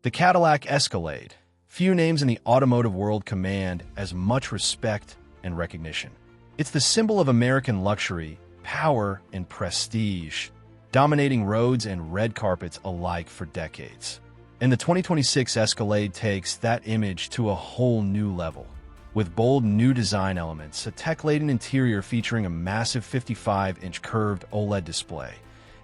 The Cadillac Escalade. Few names in the automotive world command as much respect and recognition. It's the symbol of American luxury, power, and prestige, dominating roads and red carpets alike for decades. And the 2026 Escalade takes that image to a whole new level. With bold new design elements, a tech-laden interior featuring a massive 55-inch curved OLED display,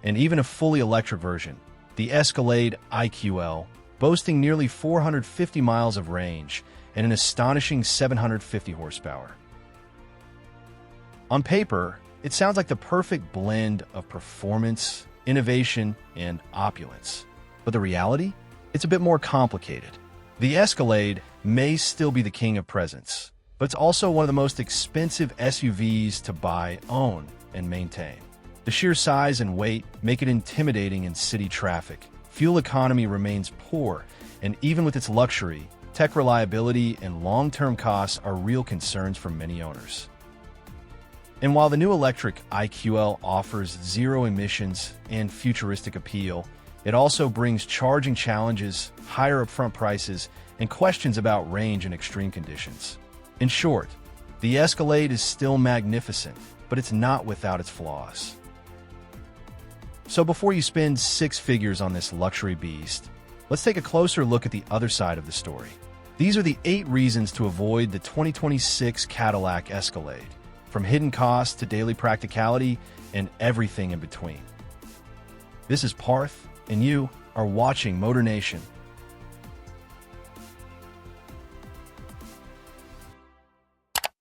and even a fully electric version, the Escalade IQ, boasting nearly 450 miles of range and an astonishing 750 horsepower. On paper, it sounds like the perfect blend of performance, innovation, and opulence. But the reality? It's a bit more complicated. The Escalade may still be the king of presence, but it's also one of the most expensive SUVs to buy, own, and maintain. The sheer size and weight make it intimidating in city traffic. Fuel economy remains poor, and even with its luxury, tech reliability and long-term costs are real concerns for many owners. And while the new electric IQL offers zero emissions and futuristic appeal, it also brings charging challenges, higher upfront prices, and questions about range in extreme conditions. In short, the Escalade is still magnificent, but it's not without its flaws. So before you spend six figures on this luxury beast, let's take a closer look at the other side of the story. These are the 8 reasons to avoid the 2026 Cadillac Escalade, from hidden costs to daily practicality and everything in between. This is Parth, and you are watching MotorNation.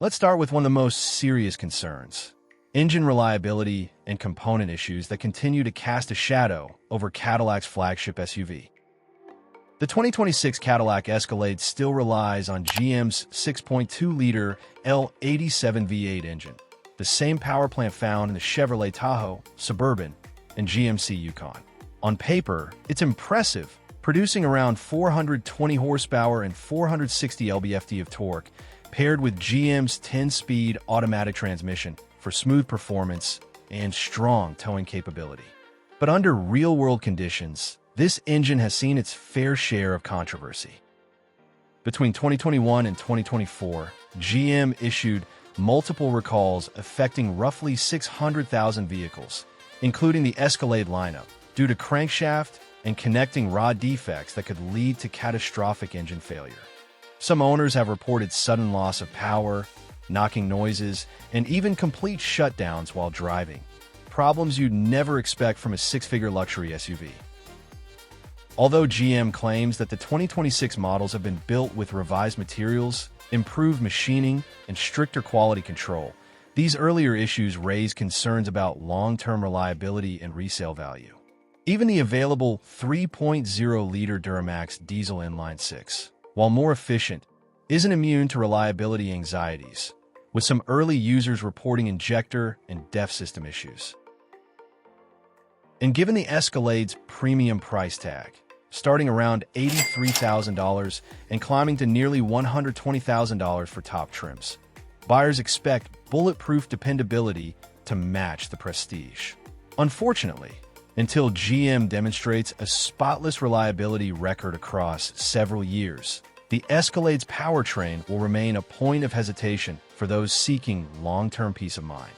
Let's start with one of the most serious concerns: engine reliability and component issues that continue to cast a shadow over Cadillac's flagship SUV. The 2026 Cadillac Escalade still relies on GM's 6.2-liter L87 V8 engine, the same power plant found in the Chevrolet Tahoe, Suburban, and GMC Yukon. On paper, it's impressive, producing around 420 horsepower and 460 lb-ft of torque, paired with GM's 10-speed automatic transmission for smooth performance and strong towing capability. But under real-world conditions, this engine has seen its fair share of controversy. Between 2021 and 2024, GM issued multiple recalls affecting roughly 600,000 vehicles, including the Escalade lineup, due to crankshaft and connecting rod defects that could lead to catastrophic engine failure. Some owners have reported sudden loss of power, knocking noises, and even complete shutdowns while driving, problems you'd never expect from a six-figure luxury SUV. Although GM claims that the 2026 models have been built with revised materials, improved machining, and stricter quality control, these earlier issues raise concerns about long-term reliability and resale value. Even the available 3.0-liter Duramax diesel inline-six, while more efficient, isn't immune to reliability anxieties, with some early users reporting injector and DEF system issues. And given the Escalade's premium price tag, starting around $83,000 and climbing to nearly $120,000 for top trims, buyers expect bulletproof dependability to match the prestige. Unfortunately, until GM demonstrates a spotless reliability record across several years, the Escalade's powertrain will remain a point of hesitation for those seeking long-term peace of mind.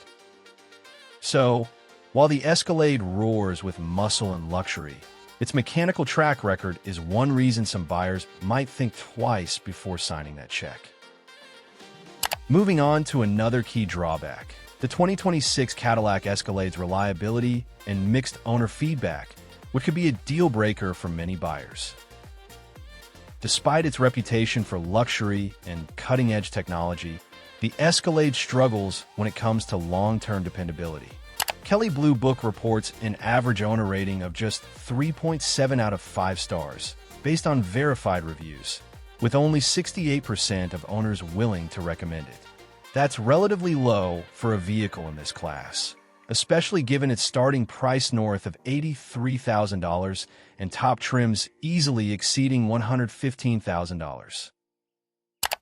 So, while the Escalade roars with muscle and luxury, its mechanical track record is one reason some buyers might think twice before signing that check. Moving on to another key drawback: the 2026 Cadillac Escalade's reliability and mixed owner feedback, which could be a deal-breaker for many buyers. Despite its reputation for luxury and cutting-edge technology, the Escalade struggles when it comes to long-term dependability. Kelley Blue Book reports an average owner rating of just 3.7 out of 5 stars, based on verified reviews, with only 68% of owners willing to recommend it. That's relatively low for a vehicle in this class, especially given its starting price north of $83,000 and top trims easily exceeding $115,000.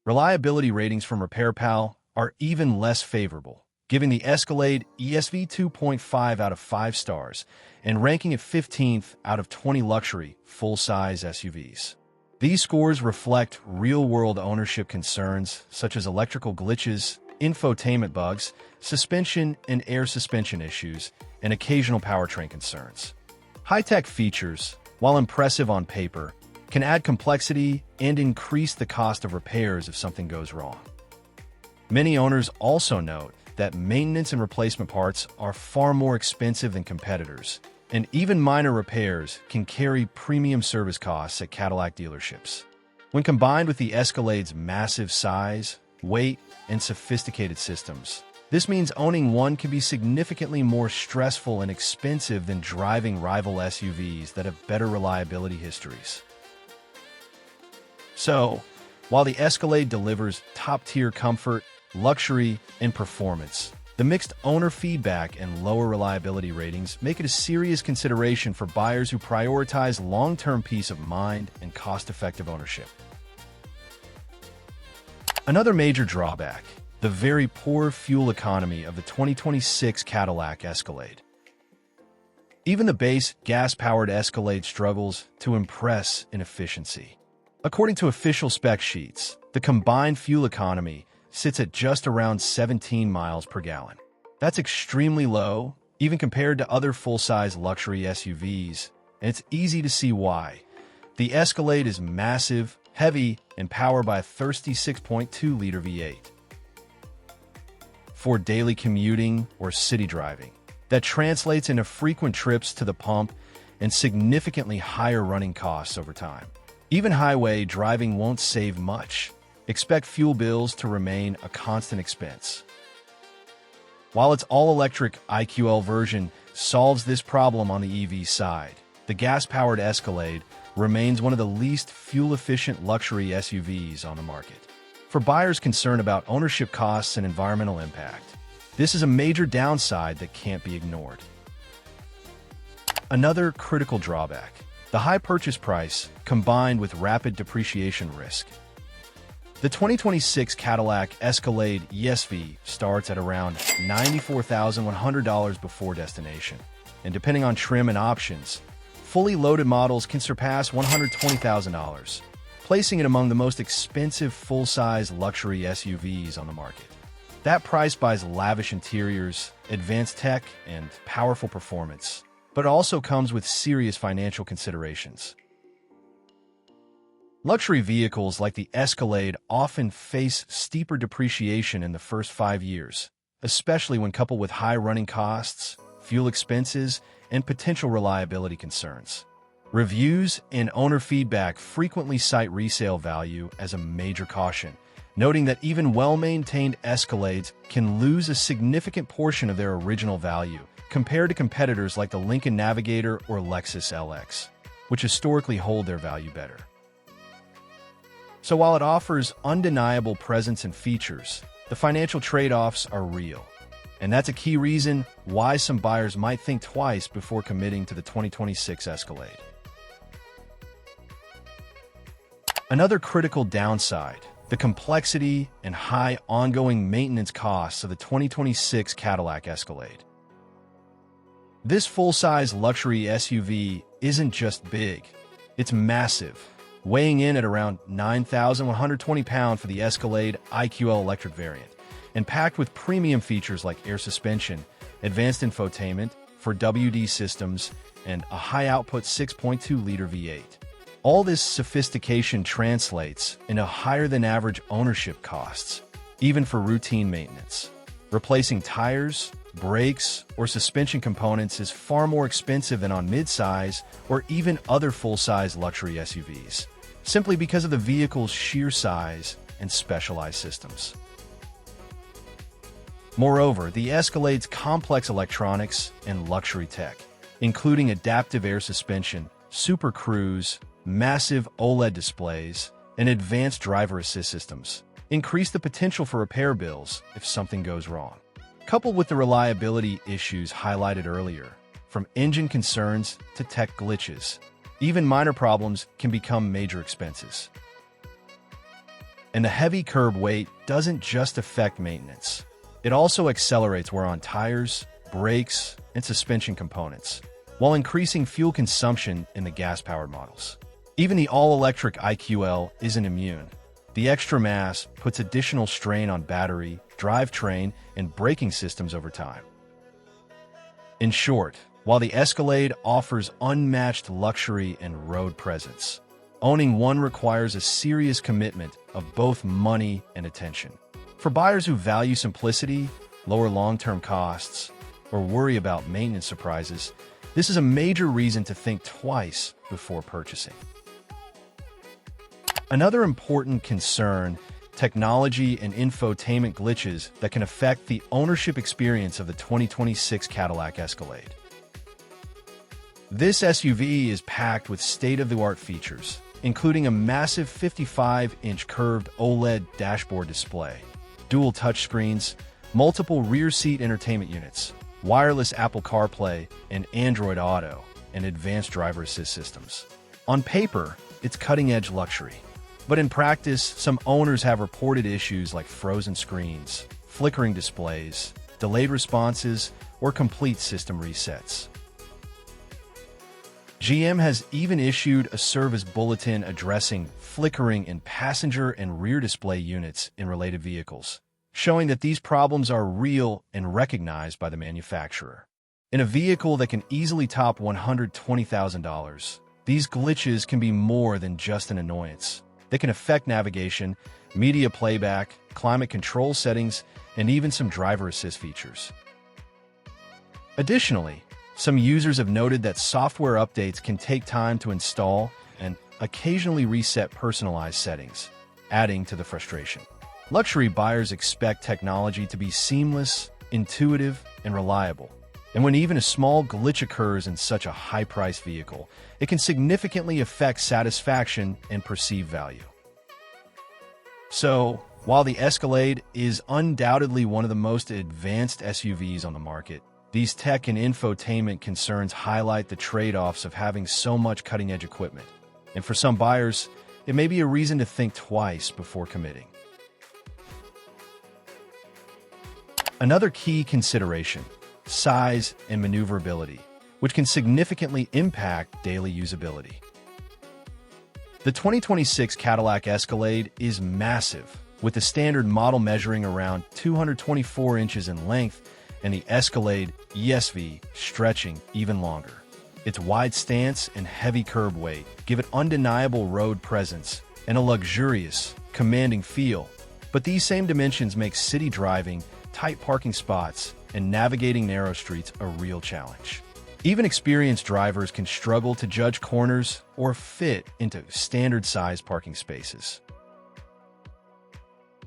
Reliability ratings from RepairPal are even less favorable, giving the Escalade ESV 2.5 out of 5 stars and ranking it 15th out of 20 luxury, full-size SUVs. These scores reflect real-world ownership concerns such as electrical glitches, infotainment bugs, suspension and air suspension issues, and occasional powertrain concerns. High-tech features, while impressive on paper, can add complexity and increase the cost of repairs if something goes wrong. Many owners also note that maintenance and replacement parts are far more expensive than competitors, and even minor repairs can carry premium service costs at Cadillac dealerships. When combined with the Escalade's massive size, weight, and sophisticated systems, this means owning one can be significantly more stressful and expensive than driving rival SUVs that have better reliability histories. So, while the Escalade delivers top-tier comfort, luxury, and performance, the mixed owner feedback and lower reliability ratings make it a serious consideration for buyers who prioritize long-term peace of mind and cost-effective ownership. Another major drawback: the very poor fuel economy of the 2026 Cadillac Escalade. Even the base gas-powered Escalade struggles to impress in efficiency. According to official spec sheets, the combined fuel economy sits at just around 17 miles per gallon. That's extremely low, even compared to other full-size luxury SUVs, and it's easy to see why. The Escalade is massive, heavy, and powered by a thirsty 6.2-liter V8. For daily commuting or city driving, that translates into frequent trips to the pump and significantly higher running costs over time. Even highway driving won't save much. Expect fuel bills to remain a constant expense. While its all-electric IQL version solves this problem on the EV side, the gas-powered Escalade remains one of the least fuel-efficient luxury SUVs on the market. For buyers concerned about ownership costs and environmental impact, this is a major downside that can't be ignored. Another critical drawback: the high purchase price combined with rapid depreciation risk. The 2026 Cadillac Escalade ESV starts at around $94,100 before destination, and depending on trim and options, fully loaded models can surpass $120,000, placing it among the most expensive full-size luxury SUVs on the market. That price buys lavish interiors, advanced tech, and powerful performance, but it also comes with serious financial considerations. Luxury vehicles like the Escalade often face steeper depreciation in the first 5 years, especially when coupled with high running costs, fuel expenses, and potential reliability concerns. Reviews and owner feedback frequently cite resale value as a major caution, noting that even well-maintained Escalades can lose a significant portion of their original value compared to competitors like the Lincoln Navigator or Lexus LX, which historically hold their value better. So while it offers undeniable presence and features, the financial trade-offs are real. And that's a key reason why some buyers might think twice before committing to the 2026 Escalade. Another critical downside: the complexity and high ongoing maintenance costs of the 2026 Cadillac Escalade. This full-size luxury SUV isn't just big, it's massive, weighing in at around 9,120 pounds for the Escalade IQL electric variant, and packed with premium features like air suspension, advanced infotainment for WD systems, and a high-output 6.2-liter V8. All this sophistication translates into higher-than-average ownership costs, even for routine maintenance. Replacing tires, brakes, or suspension components is far more expensive than on mid-size or even other full-size luxury SUVs, simply because of the vehicle's sheer size and specialized systems. Moreover, the Escalade's complex electronics and luxury tech, including adaptive air suspension, Super Cruise, massive OLED displays, and advanced driver assist systems, increase the potential for repair bills if something goes wrong. Coupled with the reliability issues highlighted earlier, from engine concerns to tech glitches, even minor problems can become major expenses. And the heavy curb weight doesn't just affect maintenance. It also accelerates wear on tires, brakes, and suspension components, while increasing fuel consumption in the gas-powered models. Even the all-electric IQL isn't immune. The extra mass puts additional strain on battery, drivetrain, and braking systems over time. In short, while the Escalade offers unmatched luxury and road presence, owning one requires a serious commitment of both money and attention. For buyers who value simplicity, lower long-term costs, or worry about maintenance surprises, this is a major reason to think twice before purchasing. Another important concern: technology and infotainment glitches that can affect the ownership experience of the 2026 Cadillac Escalade. This SUV is packed with state-of-the-art features, including a massive 55-inch curved OLED dashboard display, dual touchscreens, multiple rear-seat entertainment units, wireless Apple CarPlay and Android Auto, and advanced driver assist systems. On paper, it's cutting-edge luxury. But in practice, some owners have reported issues like frozen screens, flickering displays, delayed responses, or complete system resets. GM has even issued a service bulletin addressing flickering in passenger and rear display units in related vehicles, showing that these problems are real and recognized by the manufacturer. In a vehicle that can easily top $120,000, these glitches can be more than just an annoyance. They can affect navigation, media playback, climate control settings, and even some driver assist features. Additionally, some users have noted that software updates can take time to install and occasionally reset personalized settings, adding to the frustration. Luxury buyers expect technology to be seamless, intuitive, and reliable. And when even a small glitch occurs in such a high-priced vehicle, it can significantly affect satisfaction and perceived value. So, while the Escalade is undoubtedly one of the most advanced SUVs on the market, these tech and infotainment concerns highlight the trade-offs of having so much cutting-edge equipment. And for some buyers, it may be a reason to think twice before committing. Another key consideration: size and maneuverability, which can significantly impact daily usability. The 2026 Cadillac Escalade is massive, with the standard model measuring around 224 inches in length and the Escalade ESV stretching even longer. Its wide stance and heavy curb weight give it undeniable road presence and a luxurious, commanding feel, but these same dimensions make city driving, tight parking spots, and navigating narrow streets a real challenge. Even experienced drivers can struggle to judge corners or fit into standard-sized parking spaces.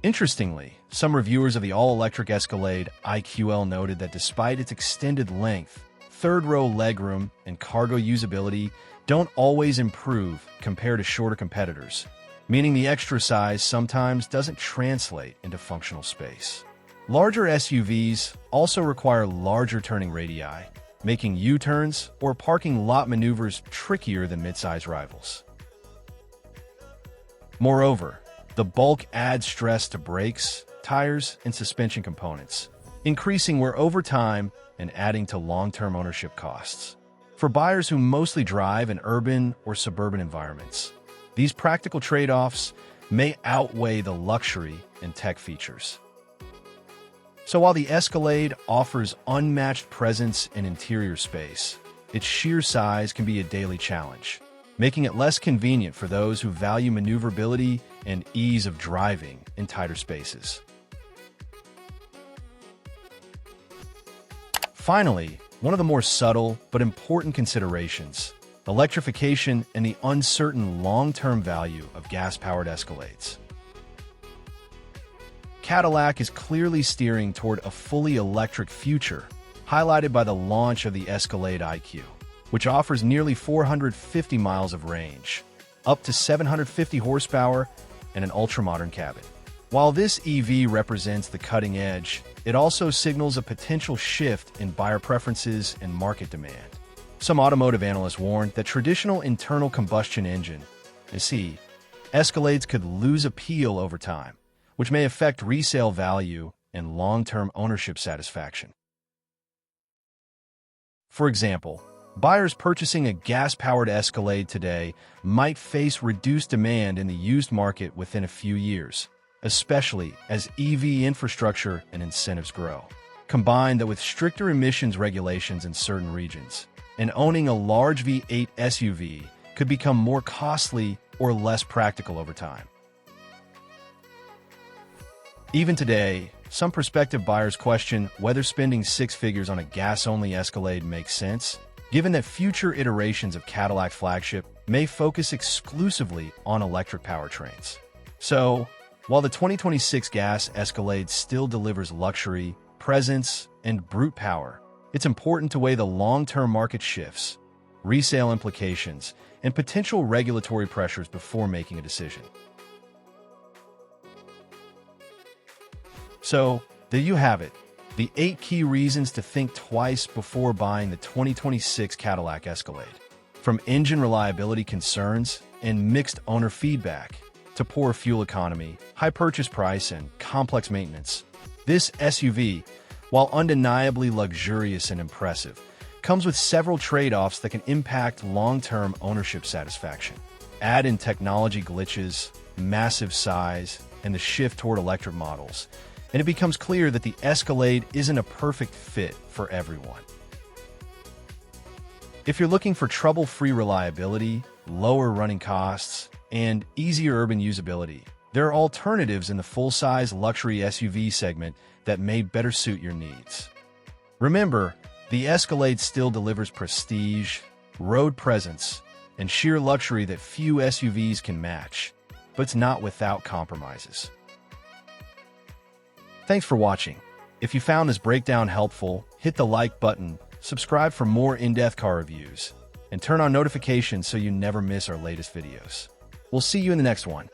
Interestingly, some reviewers of the all-electric Escalade IQL noted that despite its extended length, third-row legroom and cargo usability don't always improve compared to shorter competitors, meaning the extra size sometimes doesn't translate into functional space. Larger SUVs also require larger turning radii, making U-turns or parking lot maneuvers trickier than midsize rivals. Moreover, the bulk adds stress to brakes, tires, and suspension components, increasing wear over time and adding to long-term ownership costs. For buyers who mostly drive in urban or suburban environments, these practical trade-offs may outweigh the luxury and tech features. So while the Escalade offers unmatched presence and interior space, its sheer size can be a daily challenge, making it less convenient for those who value maneuverability and ease of driving in tighter spaces. Finally, one of the more subtle but important considerations: electrification and the uncertain long-term value of gas-powered Escalades. Cadillac is clearly steering toward a fully electric future, highlighted by the launch of the Escalade IQ, which offers nearly 450 miles of range, up to 750 horsepower, and an ultra-modern cabin. While this EV represents the cutting edge, it also signals a potential shift in buyer preferences and market demand. Some automotive analysts warned that traditional internal combustion engine, Escalades could lose appeal over time, which may affect resale value and long-term ownership satisfaction. For example, Buyers purchasing a gas-powered Escalade today might face reduced demand in the used market within a few years, especially as EV infrastructure and incentives grow. Combine that with stricter emissions regulations in certain regions, and owning a large V8 SUV could become more costly or less practical over time. Even today, some prospective buyers question whether spending six figures on a gas-only Escalade makes sense, given that future iterations of Cadillac flagship may focus exclusively on electric powertrains. So, while the 2026 gas Escalade still delivers luxury, presence, and brute power, it's important to weigh the long-term market shifts, resale implications, and potential regulatory pressures before making a decision. So, there you have it, the 8 key reasons to think twice before buying the 2026 Cadillac Escalade. From engine reliability concerns and mixed owner feedback to poor fuel economy, high purchase price, and complex maintenance, this SUV, while undeniably luxurious and impressive, comes with several trade-offs that can impact long-term ownership satisfaction. Add in technology glitches, massive size, and the shift toward electric models, and it becomes clear that the Escalade isn't a perfect fit for everyone. If you're looking for trouble-free reliability, lower running costs, and easier urban usability, there are alternatives in the full-size luxury SUV segment that may better suit your needs. Remember, the Escalade still delivers prestige, road presence, and sheer luxury that few SUVs can match, but it's not without compromises. Thanks for watching. If you found this breakdown helpful, hit the like button, subscribe for more in-depth car reviews, and turn on notifications so you never miss our latest videos. We'll see you in the next one.